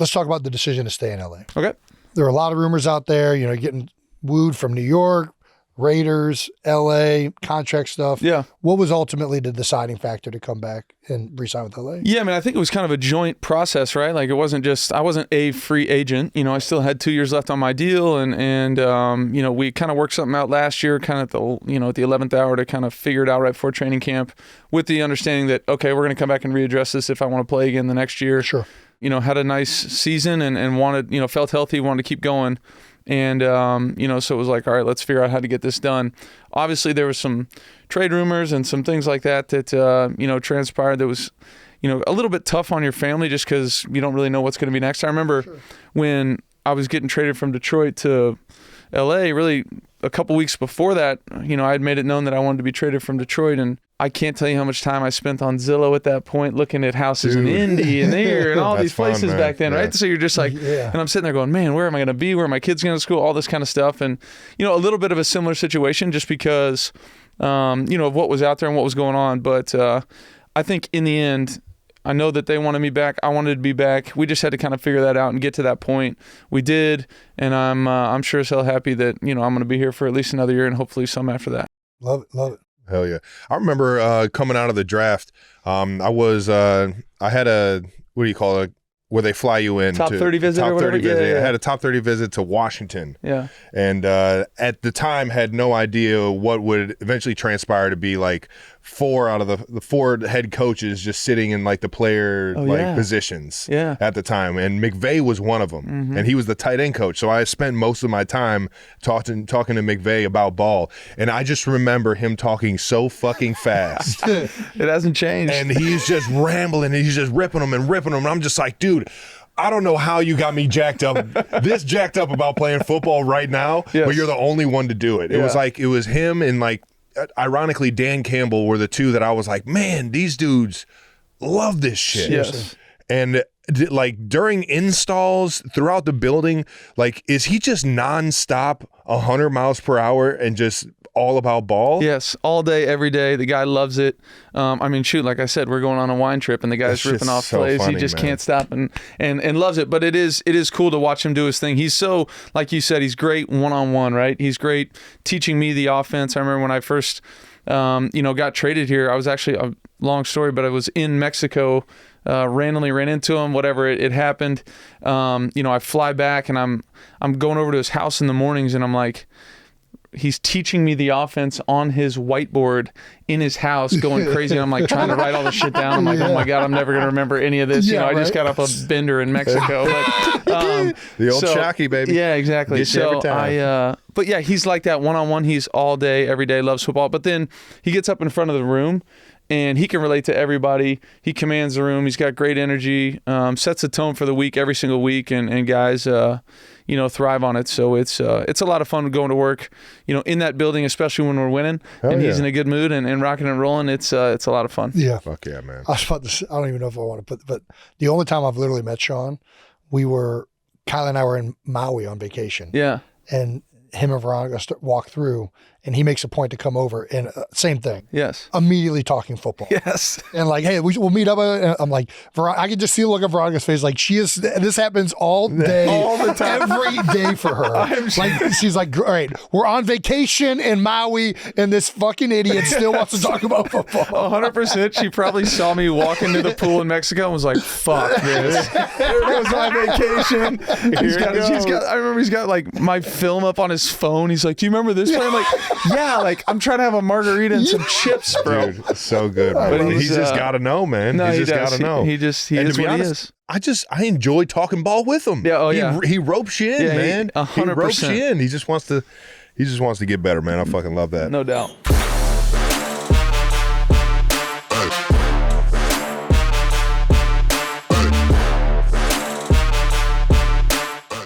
let's talk about the decision to stay in LA. Okay. There are a lot of rumors out there, getting wooed from New York, Raiders, LA, contract stuff. Yeah. What was ultimately the deciding factor to come back and re-sign with LA? Yeah, I mean, I think it was kind of a joint process, right? Like, it wasn't just, I wasn't a free agent. I still had 2 years left on my deal, and we kind of worked something out last year, kind of at the 11th hour to kind of figure it out right before training camp, with the understanding that, okay, we're going to come back and readdress this if I want to play again the next year. Sure. Had a nice season and wanted, felt healthy, wanted to keep going. And, so it was like, all right, let's figure out how to get this done. Obviously, there was some trade rumors and some things like that transpired that was, a little bit tough on your family just because you don't really know what's going to be next. I remember when I was getting traded from Detroit to LA, really a couple weeks before that, I had made it known that I wanted to be traded from Detroit, and I can't tell you how much time I spent on Zillow at that point looking at houses in Indy and there and all these places back then, right? So you're just like, and I'm sitting there going, man, where am I going to be? Where are my kids going to school? All this kind of stuff. And, a little bit of a similar situation just because, of what was out there and what was going on. But I think in the end, I know that they wanted me back. I wanted to be back. We just had to kind of figure that out and get to that point. We did, and I'm sure as hell happy that, I'm going to be here for at least another year and hopefully some after that. Love it, love it. Hell yeah. I remember coming out of the draft, I had a, what do you call it, where they fly you in. Top 30 visit or whatever? Yeah. I had a top 30 visit to Washington. Yeah. And at the time had no idea what would eventually transpire to be like 4 out of the 4 head coaches just sitting in like the player positions at the time. And McVay was one of them. Mm-hmm. And he was the tight end coach. So I spent most of my time talking to McVay about ball. And I just remember him talking so fucking fast. It hasn't changed. And he's just rambling and he's just ripping them. And I'm just like, dude, I don't know how you got me jacked up about playing football right now, but you're the only one to do it. It was him and like, ironically, Dan Campbell were the two that I was like, man, these dudes love this shit. Yes. And like during installs throughout the building, like, is he just nonstop 100 miles per hour and just all about ball? Yes, all day, every day. The guy loves it. I mean, shoot, like I said, we're going on a wine trip and the guy's ripping off plays. He just can't stop and loves it. But it is cool to watch him do his thing. He's so, like you said, he's great one-on-one, right? He's great teaching me the offense. I remember when I first, got traded here, I was actually, a long story, but I was in Mexico, randomly ran into him, whatever, it happened. I fly back and I'm going over to his house in the mornings and I'm like, he's teaching me the offense on his whiteboard in his house, going crazy. And I'm like trying to write all the shit down. I'm like, oh my God, I'm never going to remember any of this. I just got off a bender in Mexico. But, the old Shockey, baby. Yeah, exactly. Gets you every time. But yeah, he's like that one-on-one. He's all day, every day, loves football. But then he gets up in front of the room and he can relate to everybody. He commands the room. He's got great energy, sets the tone for the week every single week. And guys, thrive on it. So it's a lot of fun going to work, in that building, especially when we're winning. He's in a good mood and rocking and rolling. It's a lot of fun. Yeah. Fuck yeah, man. I was about to say, I don't even know if I want to put, but the only time I've literally met Sean, Kyle and I were in Maui on vacation. Yeah. And him and Veronica walk through and he makes a point to come over and same thing. Yes. Immediately talking football. Yes. And like, hey, we'll meet up. And I'm like, I can just see the look of Veronica's face. Like this happens all day, all the time, every day for her. Like, she's like, all right, we're on vacation in Maui and this fucking idiot still wants to talk about football. 100%. She probably saw me walk into the pool in Mexico and was like, fuck this. There goes my vacation. I remember he's got like my film up on his phone. He's like, do you remember this? I'm like, yeah, like I'm trying to have a margarita and some chips, bro. Dude, so good, bro. But he's just got to know, man. No, he's just got to know. He is what he is. I enjoy talking ball with him. Yeah, He ropes you in, man. 100%. He ropes you in. He just wants to get better, man. I fucking love that. No doubt.